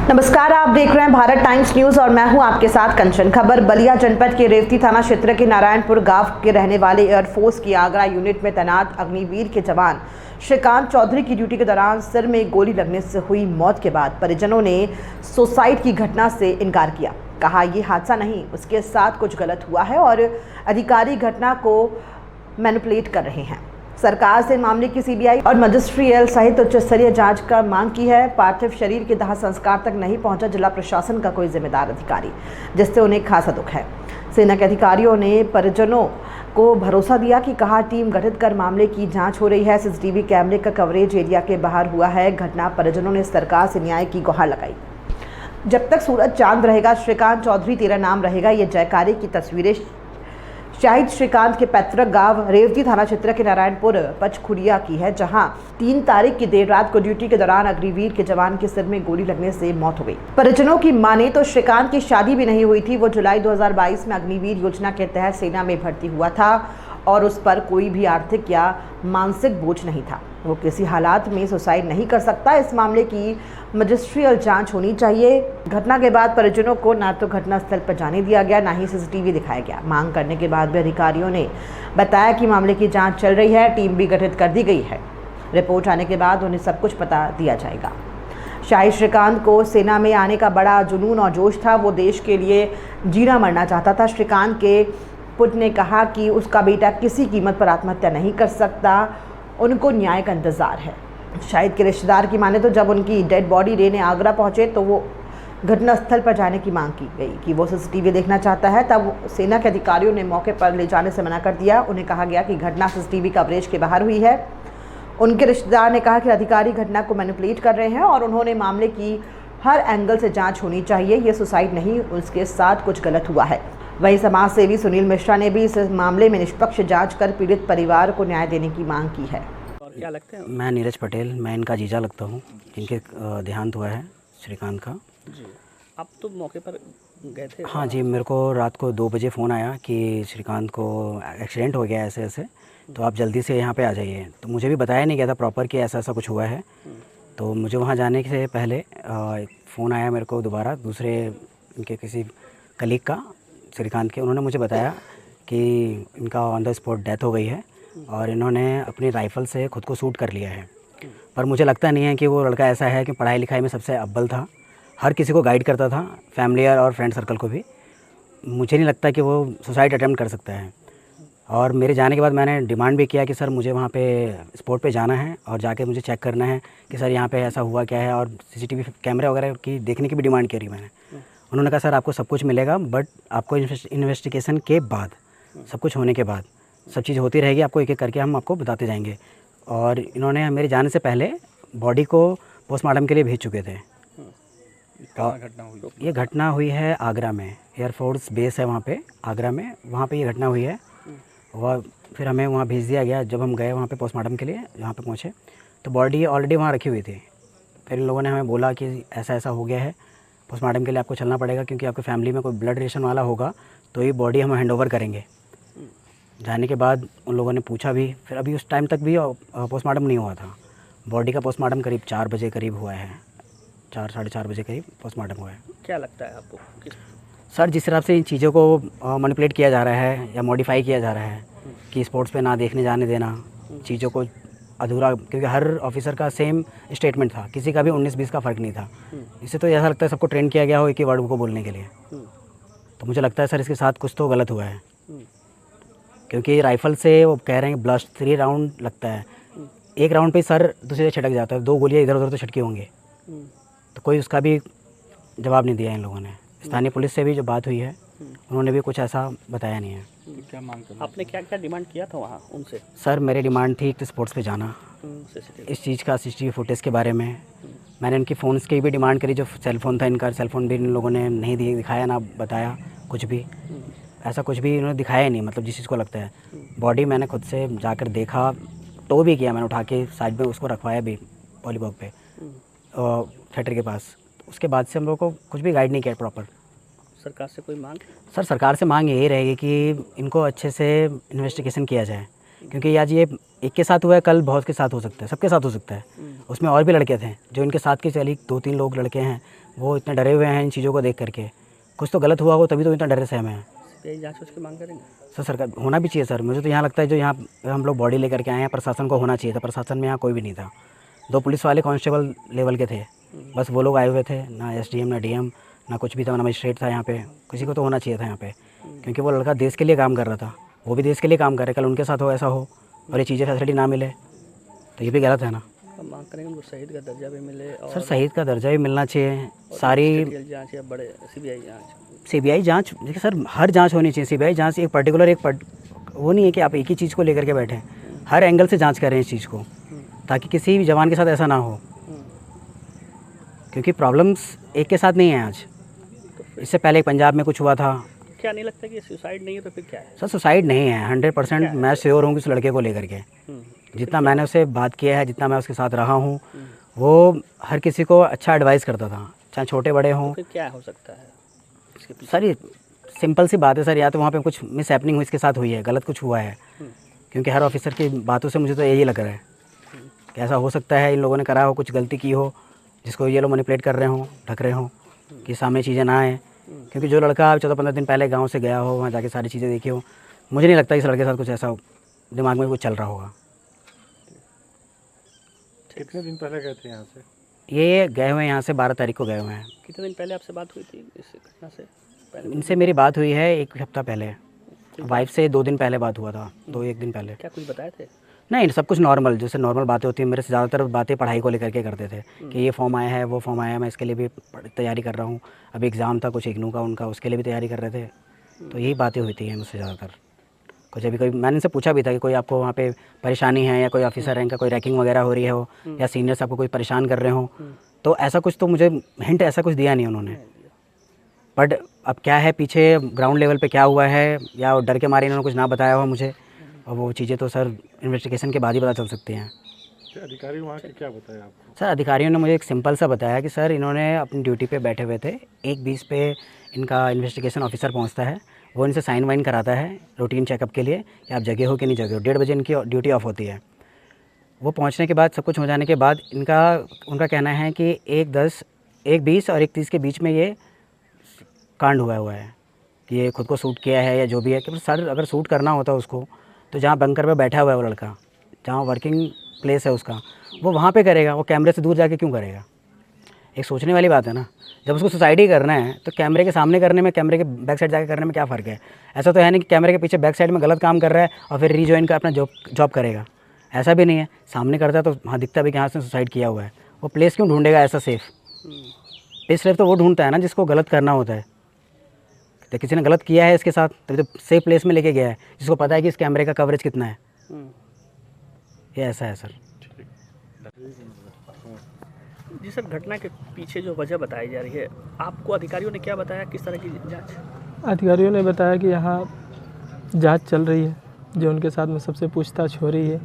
नमस्कार, आप देख रहे हैं भारत टाइम्स न्यूज और मैं हूं आपके साथ कंचन। खबर बलिया जनपद के रेवती थाना क्षेत्र के नारायणपुर गांव के रहने वाले एयरफोर्स की आगरा यूनिट में तैनात अग्निवीर के जवान श्रीकांत चौधरी की ड्यूटी के दौरान सिर में गोली लगने से हुई मौत के बाद परिजनों ने सुसाइड की घटना से इनकार किया। कहा यह हादसा नहीं, उसके साथ कुछ गलत हुआ है और अधिकारी घटना को मैनिपुलेट कर रहे हैं। सरकार से मामले की सीबीआई और मजिस्ट्रियल सहित उच्च स्तरीय जांच का मांग की है। पार्थिव शरीर के दाह संस्कार तक नहीं पहुंचा जिला प्रशासन का कोई जिम्मेदार अधिकारी, जिससे उन्हें खासा दुख है। सेना के अधिकारियों ने परिजनों को भरोसा दिया कि कहा टीम गठित कर मामले की जांच हो रही है। सीसीटीवी कैमरे का कवरेज एरिया के बाहर हुआ है। घटना परिजनों ने सरकार से न्याय की गुहार लगाई। जब तक सूरज चांद रहेगा, श्रीकांत चौधरी तेरा नाम रहेगा, ये जयकारी की तस्वीरें शहीद श्रीकांत के पैतृक गांव रेवती थाना क्षेत्र के नारायणपुर पचखुड़िया की है, जहां 3 तारीख की देर रात को ड्यूटी के दौरान अग्निवीर के जवान के सिर में गोली लगने से मौत हो गई। परिजनों की माने तो श्रीकांत की शादी भी नहीं हुई थी। वो जुलाई 2022 में अग्निवीर योजना के तहत सेना में भर्ती हुआ था और उस पर कोई भी आर्थिक या मानसिक बोझ नहीं था। वो किसी हालात में सुसाइड नहीं कर सकता। इस मामले की मजिस्ट्रियल जांच होनी चाहिए। घटना के बाद परिजनों को ना तो घटना स्थल पर जाने दिया गया, ना ही सीसीटीवी दिखाया गया। मांग करने के बाद भी अधिकारियों ने बताया कि मामले की जांच चल रही है, टीम भी गठित कर दी गई है। रिपोर्ट आने के बाद उन्हें सब कुछ बता दिया जाएगा। शाहिद श्रीकांत को सेना में आने का बड़ा जुनून और जोश था। वो देश के लिए जीना मरना चाहता था। श्रीकांत के पुत्र ने कहा कि उसका बेटा किसी कीमत पर आत्महत्या नहीं कर सकता, उनको न्याय का इंतज़ार है। शाहिद के रिश्तेदार की माने तो जब उनकी डेड बॉडी लेने आगरा पहुंचे तो वो घटनास्थल पर जाने की मांग की गई कि वो सीसीटीवी देखना चाहता है। तब सेना के अधिकारियों ने मौके पर ले जाने से मना कर दिया। उन्हें कहा गया कि घटना सीसीटीवी कवरेज के बाहर हुई है। उनके रिश्तेदार ने कहा कि अधिकारी घटना को मैनिपुलेट कर रहे हैं और उन्होंने मामले की हर एंगल से जाँच होनी चाहिए। ये सुसाइड नहीं, उसके साथ कुछ गलत हुआ है। वहीं समाज सेवी सुनील मिश्रा ने भी इस मामले में निष्पक्ष जांच कर पीड़ित परिवार को न्याय देने की मांग की है। और क्या लगता है? मैं नीरज पटेल, मैं इनका जीजा लगता हूँ, जिनके देहांत हुआ है श्रीकांत का। जी, आप तो मौके पर गए थे? हाँ जी, मेरे को रात को 2 बजे फ़ोन आया कि श्रीकांत को एक्सीडेंट हो गया ऐसे ऐसे, तो आप जल्दी से यहाँ पे आ जाइए। तो मुझे भी बताया नहीं गया था प्रॉपर कि ऐसा ऐसा कुछ हुआ है। तो मुझे वहाँ जाने से पहले फ़ोन आया मेरे को दोबारा दूसरे इनके किसी कलीग का, श्रीकांत के। उन्होंने मुझे बताया कि इनका ऑन द स्पॉट डेथ हो गई है और इन्होंने अपनी राइफ़ल से ख़ुद को शूट कर लिया है। पर मुझे लगता नहीं है कि वो लड़का ऐसा है कि पढ़ाई लिखाई में सबसे अव्वल था, हर किसी को गाइड करता था, फैमिली और फ्रेंड सर्कल को भी। मुझे नहीं लगता कि वो सुसाइड अटेम्प्ट कर सकता है। और मेरे जाने के बाद मैंने डिमांड भी किया कि सर मुझे वहाँ पे स्पॉट पे जाना है और जाके मुझे चेक करना है कि सर यहाँ पे ऐसा हुआ क्या है, और सीसीटीवी कैमरे वगैरह की देखने की भी डिमांड करी मैंने। उन्होंने कहा सर आपको सब कुछ मिलेगा, बट आपको इन्वेस्टिगेशन के बाद, सब कुछ होने के बाद, सब चीज़ होती रहेगी, आपको एक एक करके हम आपको बताते जाएंगे। और इन्होंने मेरे जाने से पहले बॉडी को पोस्टमार्टम के लिए भेज चुके थे। ये घटना हुई है आगरा में, एयरफोर्स बेस है वहाँ पे आगरा में, वहाँ पे ये घटना हुई है। वह फिर हमें वहाँ भेज दिया गया। जब हम गए वहाँ पे पोस्टमार्टम के लिए, जहाँ पे पहुँचे तो बॉडी ऑलरेडी वहाँ रखी हुई थी। फिर इन लोगों ने हमें बोला कि ऐसा ऐसा हो गया है, पोस्टमार्टम के लिए आपको चलना पड़ेगा, क्योंकि आपकी फैमिली में कोई ब्लड रिलेशन वाला होगा तो ये बॉडी हम हैंडओवर करेंगे। जाने के बाद उन लोगों ने पूछा भी, फिर अभी उस टाइम तक भी पोस्टमार्टम नहीं हुआ था। बॉडी का पोस्टमार्टम करीब 4 बजे करीब हुआ है, 4 साढ़े 4 बजे करीब पोस्टमार्टम हुआ है। क्या लगता है आपको? सर जिस हिसाब से इन चीज़ों को मैनिपुलेट किया जा रहा है या मॉडिफाई किया जा रहा है कि स्पोर्ट्स पे ना देखने जाने देना, चीज़ों को अधूरा, क्योंकि हर ऑफिसर का सेम स्टेटमेंट था, किसी का भी 19-20 का फ़र्क नहीं था। इससे तो ऐसा लगता है सबको ट्रेन किया गया हो एक ही वर्ड को बोलने के लिए। तो मुझे लगता है सर इसके साथ कुछ तो गलत हुआ है, क्योंकि राइफ़ल से वो कह रहे हैं ब्लास्ट 3 राउंड लगता है, एक राउंड पे सर दूसरे छिटक जाता है, 2 गोलियाँ इधर उधर तो छिटके होंगे। तो कोई उसका भी जवाब नहीं दिया इन लोगों ने। स्थानीय पुलिस से भी जो बात हुई है उन्होंने भी कुछ ऐसा बताया नहीं है। क्या मांग कर आपने क्या डिमांड किया था वहाँ उनसे? सर मेरी डिमांड थी कि स्पोर्ट्स पे जाना, इस चीज़ का सीसीटीवी फुटेज के बारे में। मैंने उनकी फ़ोन्स की भी डिमांड करी, जो सेल फ़ोन था इनका, सेल फ़ोन भी इन लोगों ने नहीं दिखाया, ना बताया कुछ भी। ऐसा कुछ भी इन्होंने दिखाया नहीं, मतलब जिस चीज़ को लगता है। बॉडी मैंने खुद से जाकर देखा, टो भी किया मैंने, उठा के साइड में उसको रखवाया भी पॉलीबॉग पे थिएटर के पास। उसके बाद से हम लोग को कुछ भी गाइड नहीं किया प्रॉपर। सरकार से कोई मांग? सर सरकार से मांग यही रहेगी कि इनको अच्छे से इन्वेस्टिगेशन किया जाए, क्योंकि आज ये एक के साथ हुआ है, कल बहुत के साथ हो सकता है, सबके साथ हो सकता है। उसमें और भी लड़के थे जो इनके साथ के चली 2-3 लोग लड़के हैं, वो इतने डरे हुए हैं इन चीज़ों को देख करके। कुछ तो गलत हुआ हो तभी तो इतना डरे सहमे हैं। सीबीआई जांच उसकी मांग करेंगे? सर सरकार होना भी चाहिए सर। मुझे तो यहाँ लगता है जो यहाँ हम लोग बॉडी लेकर के आए हैं, प्रशासन को होना चाहिए था। प्रशासन में यहाँ कोई भी नहीं था। 2 पुलिस वाले कांस्टेबल लेवल के थे, बस वो लोग आए हुए थे। ना एसडीएम ना डीएम ना कुछ भी था, ना मजिस्ट्रेट था यहाँ पे। किसी को तो होना चाहिए था यहाँ पे, क्योंकि वो लड़का देश के लिए काम कर रहा था, वो भी देश के लिए काम कर रहे। कल उनके साथ हो ऐसा हो और ये चीज़ें फैसिलिटी ना मिले तो ये भी गलत है ना। हम मांग करेंगे उनको शहीद का दर्जा भी मिले और सर शहीद का दर्जा भी मिलना चाहिए। सारी जेल जांच या बड़े सीबीआई जांच, देखिए सर हर जांच होनी चाहिए। सीबीआई जांच एक पर्टिकुलर वो नहीं है कि आप एक ही चीज़ को लेकर के बैठे। हर एंगल से जांच करें इस चीज़ को, ताकि किसी भी जवान के साथ ऐसा ना हो, क्योंकि प्रॉब्लम्स एक के साथ नहीं है आज। इससे पहले पंजाब में कुछ हुआ था। क्या नहीं लगता कि सुसाइड नहीं है तो फिर क्या है? सर सुसाइड नहीं है, 100% मैं श्योर हूँ उस लड़के को लेकर के। जितना मैंने उससे बात किया है, जितना मैं उसके साथ रहा हूँ, वो हर किसी को अच्छा एडवाइस करता था, चाहे छोटे बड़े हों। फिर क्या हो सकता है इसके पीछे? सर ये सिंपल सी बात है सर, या तो वहाँ पे कुछ मिस हैपनिंग इसके साथ हुई है, गलत कुछ हुआ है। क्योंकि हर ऑफिसर की बातों से मुझे तो यही लग रहा है कि ऐसा हो सकता है इन लोगों ने करा हो, कुछ गलती की हो, जिसको ये लोग मैनिपुलेट कर रहे हों, ढक रहे हों कि सामने चीज़ें ना आए। क्योंकि जो लड़का 14-15 दिन पहले गाँव से गया हो, वहाँ जाके सारी चीज़ें देखी हो, मुझे नहीं लगता इस लड़के के साथ कुछ ऐसा दिमाग में कुछ चल रहा होगा। कितने दिन पहले गए थे यहाँ से? ये गए हुए हैं यहाँ से 12 तारीख को गए हुए हैं। कितने दिन पहले आपसे बात हुई थी इस घटना से पहले? इनसे मेरी बात हुई है 1 हफ्ता पहले। वाइफ से 2 दिन पहले बात हुआ था, 1 दिन पहले। क्या कुछ बताए थे? नहीं, सब कुछ नॉर्मल, जैसे नॉर्मल बातें होती हैं। मेरे से ज़्यादातर बातें पढ़ाई को लेकर के करते थे कि ये फॉर्म आया है, वो फॉर्म आया है, मैं इसके लिए भी तैयारी कर रहा हूँ। अभी एग्ज़ाम था कुछ इग्नू का उनका, उसके लिए भी तैयारी कर रहे थे। तो यही बातें होती हैं मुझसे ज़्यादातर। कुछ अभी कोई मैंने इनसे पूछा भी था कि कोई आपको वहाँ पे परेशानी है, या कोई ऑफिसर है इनका कोई रैकिंग वगैरह हो रही है हो, या सीनियर्स आपको कोई परेशान कर रहे हो, तो ऐसा कुछ तो मुझे हिंट ऐसा कुछ दिया नहीं उन्होंने। बट अब क्या है पीछे ग्राउंड लेवल पे क्या हुआ है, या डर के मारे इन्होंने कुछ ना बताया हो मुझे, और वो चीज़ें तो सर इन्वेस्टिगेशन के बाद ही पता चल सकती हैं। अधिकारी वहाँ के क्या बताया आपको? सर अधिकारियों ने मुझे एक सिंपल सा बताया कि सर इन्होंने अपनी ड्यूटी पे बैठे हुए थे, 1:20 पे इनका इन्वेस्टिगेशन ऑफिसर पहुंचता है, वो इनसे साइन वाइन कराता है रूटीन चेकअप के लिए कि आप जगह हो कि नहीं जगह हो। 1:30 बजे इनकी ड्यूटी ऑफ होती है। वो पहुंचने के बाद सब कुछ हो जाने के बाद उनका कहना है कि 1:20 और 1:30 के बीच में ये कांड हुआ है कि ये खुद को शूट किया है या जो भी है। कि सर अगर शूट करना होता उसको तो जहाँ बंकर पे बैठा हुआ है वो लड़का, जहाँ वर्किंग प्लेस है उसका, वो वहाँ पे करेगा, वो कैमरे से दूर जाके क्यों करेगा? एक सोचने वाली बात है ना। जब उसको सुसाइड ही करना है तो कैमरे के सामने करने में, कैमरे के बैक साइड जाके करने में क्या फ़र्क है? ऐसा तो है नहीं कि कैमरे के पीछे बैक साइड में गलत काम कर रहा है और फिर रीजॉइन का अपना जॉब करेगा। ऐसा भी नहीं है। सामने करता है तो हाँ दिखता भी कि हाँ उसने सुसाइड किया हुआ है। वो प्लेस क्यों ढूंढेगा ऐसा सेफ? प्लेस सेफ तो वो ढूंढता है ना जिसको गलत करना होता है। तो किसी ने गलत किया है इसके साथ तभी तो सेफ प्लेस में लेके गया है, जिसको पता है कि इस कैमरे का कवरेज कितना है। ये ऐसा है सर। जी सर, घटना के पीछे जो वजह बताई जा रही है, आपको अधिकारियों ने क्या बताया, किस तरह की जांच? अधिकारियों ने बताया कि यहाँ जांच चल रही है, जो उनके साथ में सबसे पूछताछ हो रही है,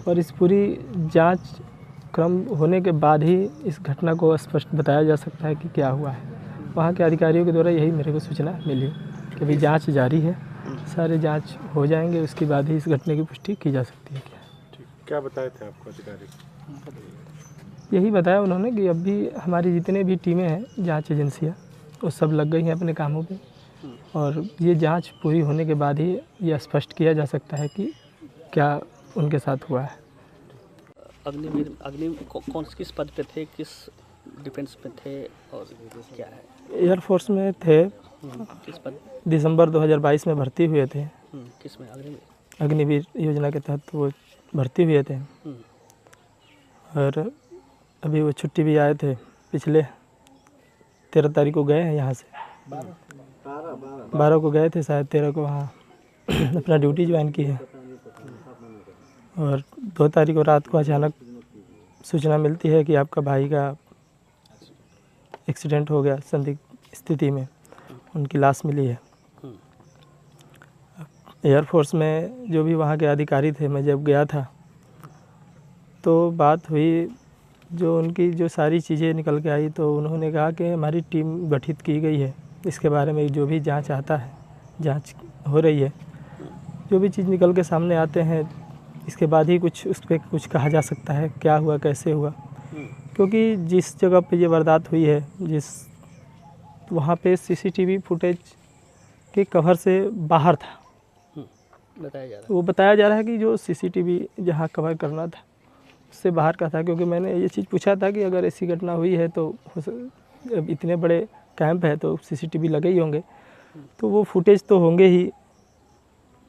और इस पूरी जांच क्रम होने के बाद ही इस घटना को स्पष्ट बताया जा सकता है कि क्या हुआ है। वहाँ के अधिकारियों के द्वारा यही मेरे को सूचना मिली कि अभी जांच जारी है, सारे जांच हो जाएंगे, उसके बाद ही इस घटना की पुष्टि की जा सकती है। क्या बताए थे आपको अधिकारी? यही बताया उन्होंने कि अभी हमारी जितने भी टीमें हैं जांच एजेंसियां, वो सब लग गई हैं अपने कामों पे, और ये जांच पूरी होने के बाद ही ये स्पष्ट किया जा सकता है कि क्या उनके साथ हुआ है। अग्निवीर कौन किस पद पे थे, किस डिफेंस में थे और क्या है? एयरफोर्स में थे, किस पद? दिसंबर 2022 में भर्ती हुए थे। किस में? अग्निवीर योजना के तहत वो भर्ती हुए थे, और अभी वो छुट्टी भी आए थे। पिछले 13 तारीख को गए हैं यहाँ से, 12 को गए थे शायद, 13 को वहाँ अपना ड्यूटी ज्वाइन की है, और 2 तारीख को रात को अचानक सूचना मिलती है कि आपका भाई का एक्सीडेंट हो गया, संदिग्ध स्थिति में उनकी लाश मिली है। एयरफोर्स में जो भी वहाँ के अधिकारी थे, मैं जब गया था तो बात हुई, जो उनकी जो सारी चीज़ें निकल के आई, तो उन्होंने कहा कि हमारी टीम गठित की गई है, इसके बारे में जो भी जांच आता है, जांच हो रही है, जो भी चीज़ निकल के सामने आते हैं इसके बाद ही कुछ उस पर कुछ कहा जा सकता है क्या हुआ कैसे हुआ, क्योंकि जिस जगह पे ये वारदात हुई है वहाँ पे सीसीटीवी फुटेज के कवर से बाहर था। बताया जा रहा वो बताया जा रहा है कि जो सीसीटीवी जहाँ कवर करना था उससे बाहर का था, क्योंकि मैंने ये चीज़ पूछा था कि अगर ऐसी घटना हुई है तो अब इतने बड़े कैंप है तो सीसीटीवी लगे ही होंगे, तो वो फुटेज तो होंगे ही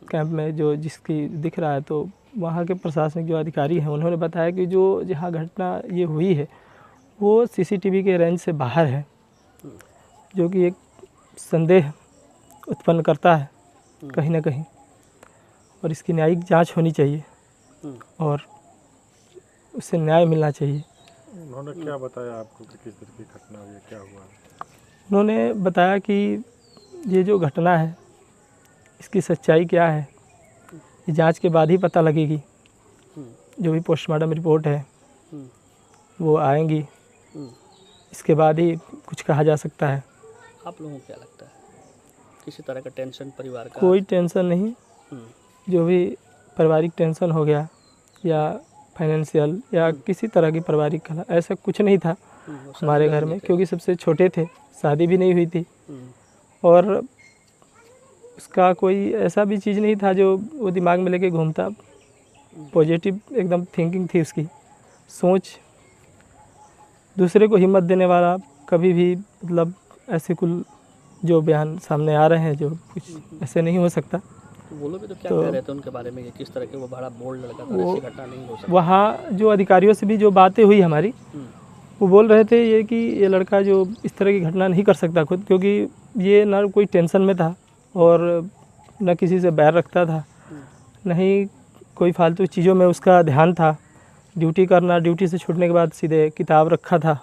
कैंप में जो जिसकी दिख रहा है। तो वहाँ के प्रशासनिक जो अधिकारी हैं उन्होंने बताया कि जो जहाँ घटना ये हुई है वो सीसीटीवी के रेंज से बाहर है, जो कि एक संदेह उत्पन्न करता है कहीं ना कहीं, और इसकी न्यायिक जांच होनी चाहिए और उससे न्याय मिलना चाहिए। उन्होंने क्या बताया आपको कि किस तरह की घटना हुई है, क्या हुआ? उन्होंने बताया कि ये जो घटना है इसकी सच्चाई क्या है ये जांच के बाद ही पता लगेगी। जो भी पोस्टमार्टम रिपोर्ट है वो आएंगी, इसके बाद ही कुछ कहा जा सकता है। आप लोगों को क्या लगता है, किसी तरह का टेंशन परिवार का? कोई टेंशन नहीं, जो भी पारिवारिक टेंशन हो गया या फाइनेंशियल या किसी तरह की पारिवारिक कला ऐसा कुछ नहीं था हमारे घर में, क्योंकि सबसे छोटे थे, शादी भी नहीं हुई थी और उसका कोई ऐसा भी चीज़ नहीं था जो वो दिमाग में लेके घूमता। पॉजिटिव एकदम थिंकिंग थी उसकी, सोच दूसरे को हिम्मत देने वाला। कभी भी मतलब ऐसे कुल जो बयान सामने आ रहे हैं जो कुछ ऐसे नहीं हो सकता। तो वो लोग भी तो क्या कह रहे थे उनके बारे में, ये किस तरह के वो बड़ा बोल्ड लड़का था, ऐसी घटना नहीं हो सकती। वहाँ जो अधिकारियों से भी जो बातें हुई हमारी, वो बोल रहे थे ये कि ये लड़का जो इस तरह की घटना नहीं कर सकता खुद, क्योंकि ये ना कोई टेंशन में था और न किसी से बैर रखता था, न ही कोई फालतू चीज़ों में उसका ध्यान था। ड्यूटी करना, ड्यूटी से छूटने के बाद सीधे किताब रखा था,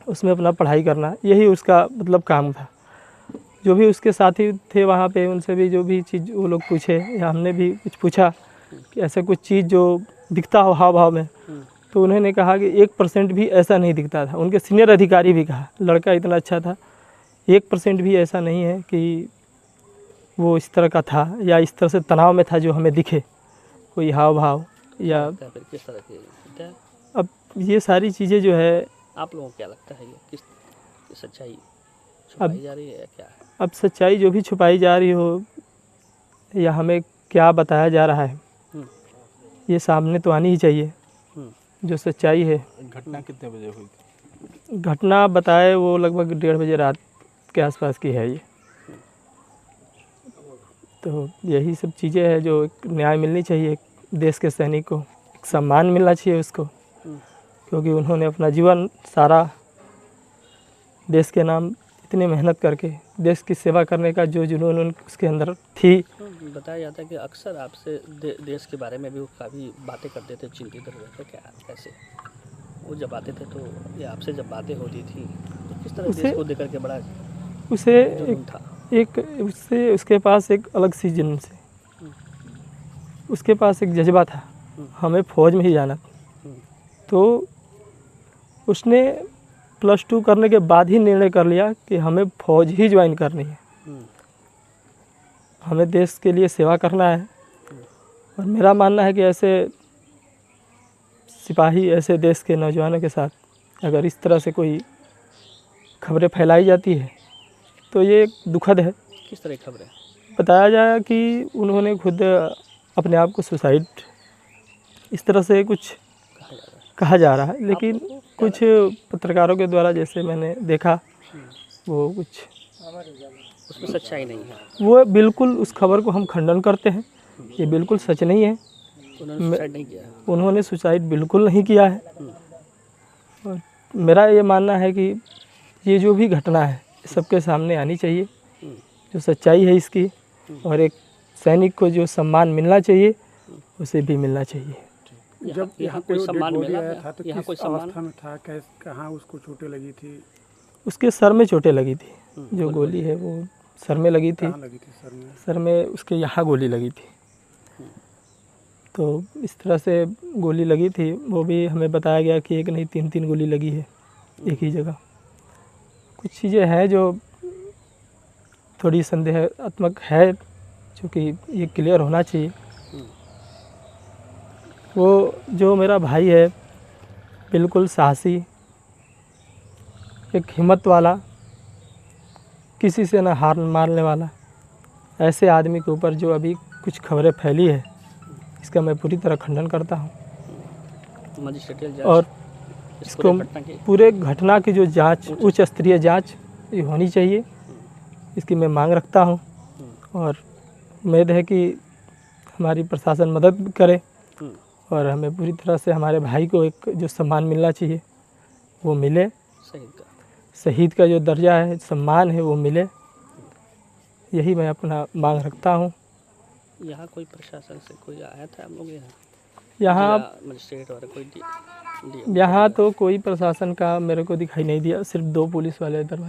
उसमें अपना पढ़ाई करना, यही उसका मतलब काम था। जो भी उसके साथी थे वहाँ पे उनसे भी जो भी चीज़ वो लोग पूछे या हमने भी कुछ पूछा कि ऐसा कुछ चीज़ जो दिखता हो हाव भाव में, तो उन्होंने कहा कि 1% भी ऐसा नहीं दिखता था। उनके सीनियर अधिकारी भी कहा लड़का इतना अच्छा था, 1% भी ऐसा नहीं है कि वो इस तरह का था या इस तरह से तनाव में था जो हमें दिखे कोई हाव भाव या फिर किस तरह की क्या? अब ये सारी चीज़ें जो है आप लोगों को क्या लगता है, ये किस सच्चाई छुपाई जा रही है या क्या है? अब सच्चाई जो भी छुपाई जा रही हो या हमें क्या बताया जा रहा है ये सामने तो आनी ही चाहिए। जो सच्चाई है। घटना कितने बजे हुई थी? घटना बताए वो लगभग 1:30 बजे रात के आसपास की है ये। तो यही सब चीज़ें हैं जो एक न्याय मिलनी चाहिए देश के सैनिक को, एक सम्मान मिलना चाहिए उसको, क्योंकि उन्होंने अपना जीवन सारा देश के नाम इतनी मेहनत करके देश की सेवा करने का जो जुनून उसके अंदर थी। बताया जाता है कि अक्सर आपसे देश के बारे में भी वो काफ़ी बातें करते थे, चिंतित रहते थे, क्या कैसे वो जब आते थे तो ये आपसे जब बातें होती थी तो किस तरह देश को देकर के बड़ा उसे जुनून था? उससे उसके पास एक अलग सी जुनून से उसके पास एक जज्बा था, हमें फ़ौज में ही जाना था। तो उसने +2 करने के बाद ही निर्णय कर लिया कि हमें फ़ौज ही ज्वाइन करनी है, हमें देश के लिए सेवा करना है। और मेरा मानना है कि ऐसे सिपाही, ऐसे देश के नौजवानों के साथ अगर इस तरह से कोई खबरें फैलाई जाती है तो ये दुखद है। किस तरह की खबरें? बताया जाए कि उन्होंने खुद अपने आप को सुसाइड इस तरह से कुछ कहा जा रहा है, लेकिन कुछ पत्रकारों के द्वारा जैसे मैंने देखा वो कुछ उसमें सच्चाई नहीं है। वो बिल्कुल उस खबर को हम खंडन करते हैं, ये बिल्कुल सच नहीं है। उन्होंने सुसाइड नहीं किया है। उन्होंने सुसाइड बिल्कुल नहीं किया है। और मेरा ये मानना है कि ये जो भी घटना है सबके सामने आनी चाहिए, जो सच्चाई है इसकी, और एक सैनिक को जो सम्मान मिलना चाहिए उसे भी मिलना चाहिए। जब यहाँ कोई सम्मान मिला था तो यहाँ किस कोई सम्मान अवस्था में था, कहाँ उसको चोटें लगी थी? उसके सर में चोटें लगी थी, जो गोली है वो सर में लगी थी। कहाँ लगी थी? सर में? सर में उसके यहाँ गोली लगी थी। तो इस तरह से गोली लगी थी, वो भी हमें बताया गया कि एक नहीं 3 गोली लगी है एक ही जगह। कुछ चीज़ें हैं जो थोड़ी संदेहात्मक है, जो कि ये क्लियर होना चाहिए। वो जो मेरा भाई है बिल्कुल साहसी, एक हिम्मत वाला, किसी से न हार मानने वाला ऐसे आदमी के ऊपर जो अभी कुछ खबरें फैली है, इसका मैं पूरी तरह खंडन करता हूँ। मजिस्ट्रेटियल जांच और इस इसको पूरे घटना की पूरे घटना की जो जांच, उच्च स्तरीय जांच ये होनी चाहिए, इसकी मैं मांग रखता हूँ। और उम्मीद है कि हमारी प्रशासन मदद करे और हमें पूरी तरह से हमारे भाई को एक जो सम्मान मिलना चाहिए वो मिले, शहीद का शहीद का जो दर्जा है, सम्मान है, वो मिले। यही मैं अपना मांग रखता हूँ। यहाँ कोई प्रशासन से कोई आया था हम लोग यहाँ मजिस्ट्रेट और कोई यहाँ तो कोई प्रशासन का मेरे को दिखाई नहीं दिया, सिर्फ 2 पुलिस वाले दरवाजे